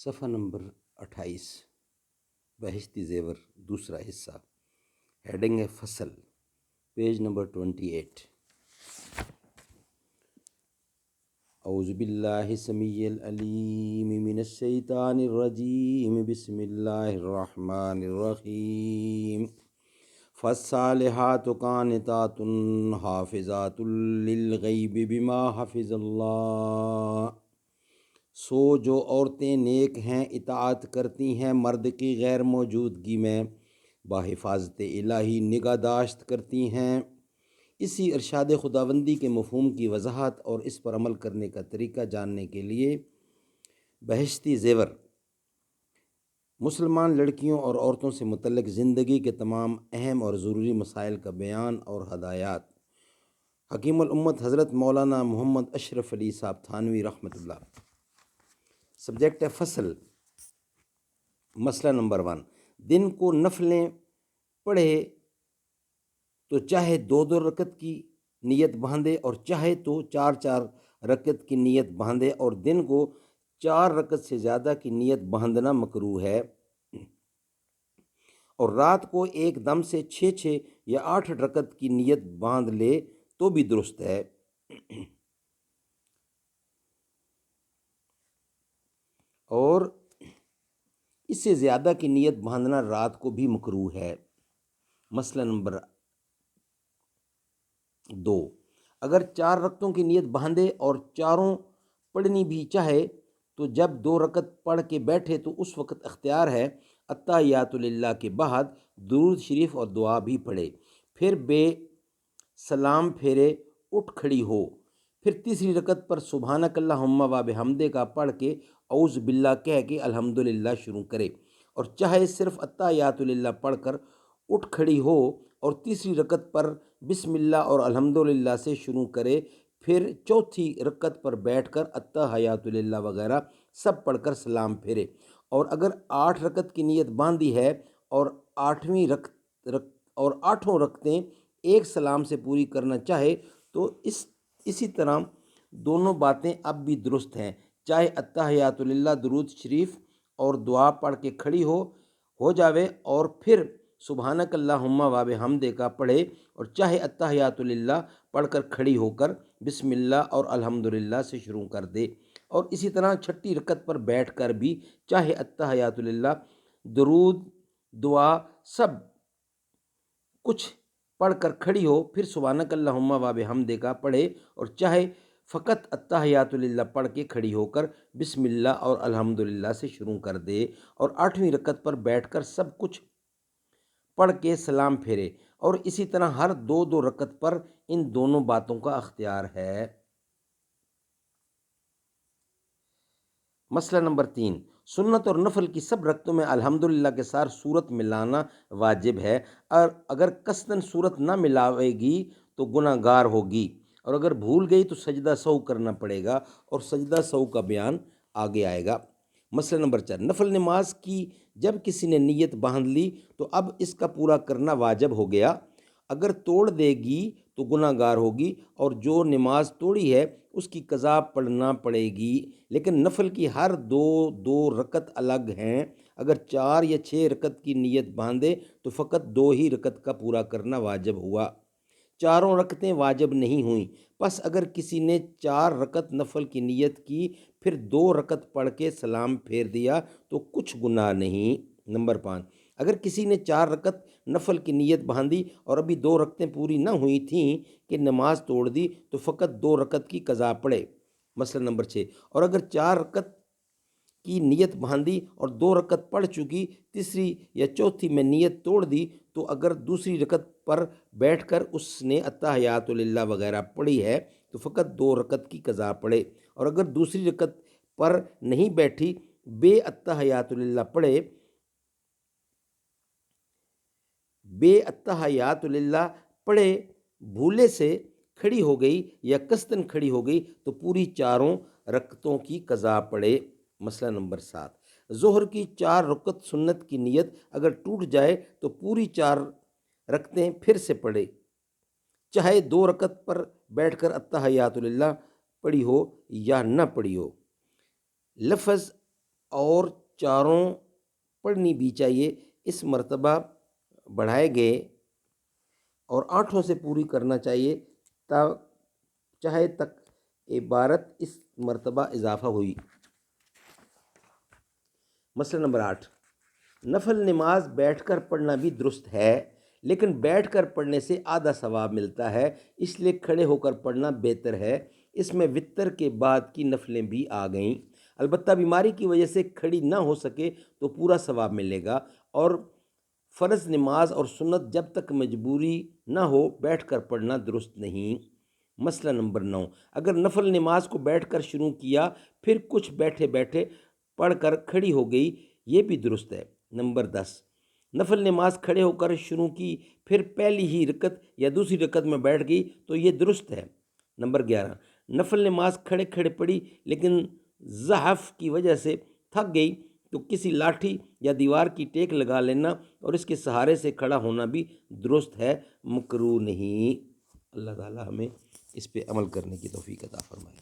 صفحہ نمبر 28 بہشتی زیور دوسرا حصہ، ہیڈنگ ہے فصل، پیج نمبر 28۔ اعوذ باللہ السمیع العلیم من الشیطان الرجیم، بسم اللہ الرحمن الرحیم۔ فالصالحات قانتات حافظات للغیب بما حفظ اللہ۔ سو جو عورتیں نیک ہیں اطاعت کرتی ہیں مرد کی غیر موجودگی میں، بحفاظت الہی نگہداشت کرتی ہیں۔ اسی ارشاد خداوندی کے مفہوم کی وضاحت اور اس پر عمل کرنے کا طریقہ جاننے کے لیے بہشتی زیور مسلمان لڑکیوں اور عورتوں سے متعلق زندگی کے تمام اہم اور ضروری مسائل کا بیان اور ہدایات، حکیم الامت حضرت مولانا محمد اشرف علی صاحب تھانوی رحمۃ اللہ۔ سبجیکٹ ہے فصل۔ مسئلہ نمبر 1، دن کو نفلیں پڑھے تو چاہے 2 رکعت کی نیت باندھے اور چاہے تو 4 رکعت کی نیت باندھے، اور دن کو 4 رکعت سے زیادہ کی نیت باندھنا مکروہ ہے، اور رات کو ایک دم سے 6 یا 8 رکعت کی نیت باندھ لے تو بھی درست ہے۔ اور اس سے زیادہ کی نیت باندھنا رات کو بھی مکروہ ہے۔ مسئلہ نمبر 2، اگر 4 رکعتوں کی نیت باندھے اور چاروں پڑھنی بھی چاہے تو جب 2 رکعت پڑھ کے بیٹھے تو اس وقت اختیار ہے التحیات للہ کے بعد درود شریف اور دعا بھی پڑھے، پھر بے سلام پھیرے اٹھ کھڑی ہو، پھر تیسری رکعت پر سبحانک اللہم و بحمدک کا پڑھ کے اعوذ باللہ کہہ کے الحمدللہ شروع کرے، اور چاہے صرف التحیات للہ پڑھ کر اٹھ کھڑی ہو اور تیسری رکعت پر بسم اللہ اور الحمدللہ سے شروع کرے، پھر چوتھی رکعت پر بیٹھ کر التحیات للہ وغیرہ سب پڑھ کر سلام پھیرے، اور اگر 8 رکعت کی نیت باندھی ہے اور 8 رکعتیں ایک سلام سے پوری کرنا چاہے تو اسی طرح دونوں باتیں اب بھی درست ہیں، چاہے التحیات للہ درود شریف اور دعا پڑھ کے کھڑی ہو جاوے اور پھر سبحانک اللہم و بحمدک کا پڑھے، اور چاہے التحیات للہ پڑھ کر کھڑی ہو کر بسم اللہ اور الحمدللہ سے شروع کر دے، اور اسی طرح 6 رکعت پر بیٹھ کر بھی چاہے التحیات للہ درود دعا سب کچھ پڑھ کر کھڑی ہو، پھر سبحانک اللہم و بحمدک کا پڑھے، اور چاہے فقط التحیات للہ پڑھ کے کھڑی ہو کر بسم اللہ اور الحمدللہ سے شروع کر دے، اور 8ویں رکعت پر بیٹھ کر سب کچھ پڑھ کے سلام پھیرے، اور اسی طرح ہر 2 رکعت پر ان دونوں باتوں کا اختیار ہے۔ مسئلہ نمبر 3، سنت اور نفل کی سب رکعتوں میں الحمدللہ کے ساتھ سورت ملانا واجب ہے، اور اگر قصداً سورت نہ ملاوے گی تو گناہ گار ہوگی، اور اگر بھول گئی تو سجدہ سہو کرنا پڑے گا، اور سجدہ سہو کا بیان آگے آئے گا۔ مسئلہ نمبر 4، نفل نماز کی جب کسی نے نیت باندھ لی تو اب اس کا پورا کرنا واجب ہو گیا، اگر توڑ دے گی تو گناہ گار ہوگی، اور جو نماز توڑی ہے اس کی قضا پڑھنا پڑے گی، لیکن نفل کی ہر 2 رکعت الگ ہیں، اگر 4 یا 6 رکعت کی نیت باندھے تو فقط 2 ہی رکعت کا پورا کرنا واجب ہوا، 4 رکعتیں واجب نہیں ہوئیں، پس اگر کسی نے 4 رکعت نفل کی نیت کی پھر 2 رکعت پڑھ کے سلام پھیر دیا تو کچھ گناہ نہیں۔ نمبر 5، اگر کسی نے 4 رکعت نفل کی نیت باندھی اور ابھی 2 رکعتیں پوری نہ ہوئی تھیں کہ نماز توڑ دی تو فقط 2 رکعت کی قضا پڑھے۔ مسئلہ نمبر 6، اور اگر 4 رکعت کی نیت باندھی اور 2 رکعت پڑھ چکی، تیسری یا چوتھی میں نیت توڑ دی تو اگر دوسری رکعت پر بیٹھ کر اس نے التحیات للہ وغیرہ پڑھی ہے تو فقط 2 رکعت کی قضا پڑھے، اور اگر دوسری رکعت پر نہیں بیٹھی بے التحیات للہ پڑھے، بھولے سے کھڑی ہو گئی یا قصداً کھڑی ہو گئی تو پوری 4 رکعتوں کی قضا پڑھے۔ مسئلہ نمبر 7، ظہر کی 4 رکعت سنت کی نیت اگر ٹوٹ جائے تو پوری 4 رکعتیں پھر سے پڑھے، چاہے 2 رکعت پر بیٹھ کر التحیات للہ پڑھی ہو یا نہ پڑھی ہو۔ لفظ اور چاروں پڑھنی بھی چاہیے، اس مرتبہ بڑھائے گئے اور 8 سے پوری کرنا چاہیے تا چاہے تک عبارت اس مرتبہ اضافہ ہوئی۔ مسئلہ نمبر 8، نفل نماز بیٹھ کر پڑھنا بھی درست ہے، لیکن بیٹھ کر پڑھنے سے آدھا ثواب ملتا ہے، اس لیے کھڑے ہو کر پڑھنا بہتر ہے۔ اس میں وتر کے بعد کی نفلیں بھی آ گئیں، البتہ بیماری کی وجہ سے کھڑی نہ ہو سکے تو پورا ثواب ملے گا، اور فرض نماز اور سنت جب تک مجبوری نہ ہو بیٹھ کر پڑھنا درست نہیں۔ مسئلہ نمبر 9، اگر نفل نماز کو بیٹھ کر شروع کیا پھر کچھ بیٹھے بیٹھے پڑھ کر کھڑی ہو گئی، یہ بھی درست ہے۔ نمبر 10، نفل نماز کھڑے ہو کر شروع کی پھر پہلی ہی رکعت یا دوسری رکعت میں بیٹھ گئی تو یہ درست ہے۔ نمبر 11، نفل نماز کھڑے کھڑے پڑھی لیکن ضعف کی وجہ سے تھک گئی تو کسی لاٹھی یا دیوار کی ٹیک لگا لینا اور اس کے سہارے سے کھڑا ہونا بھی درست ہے، مکروہ نہیں۔ اللہ تعالی ہمیں اس پہ عمل کرنے کی توفیق عطا فرمائے۔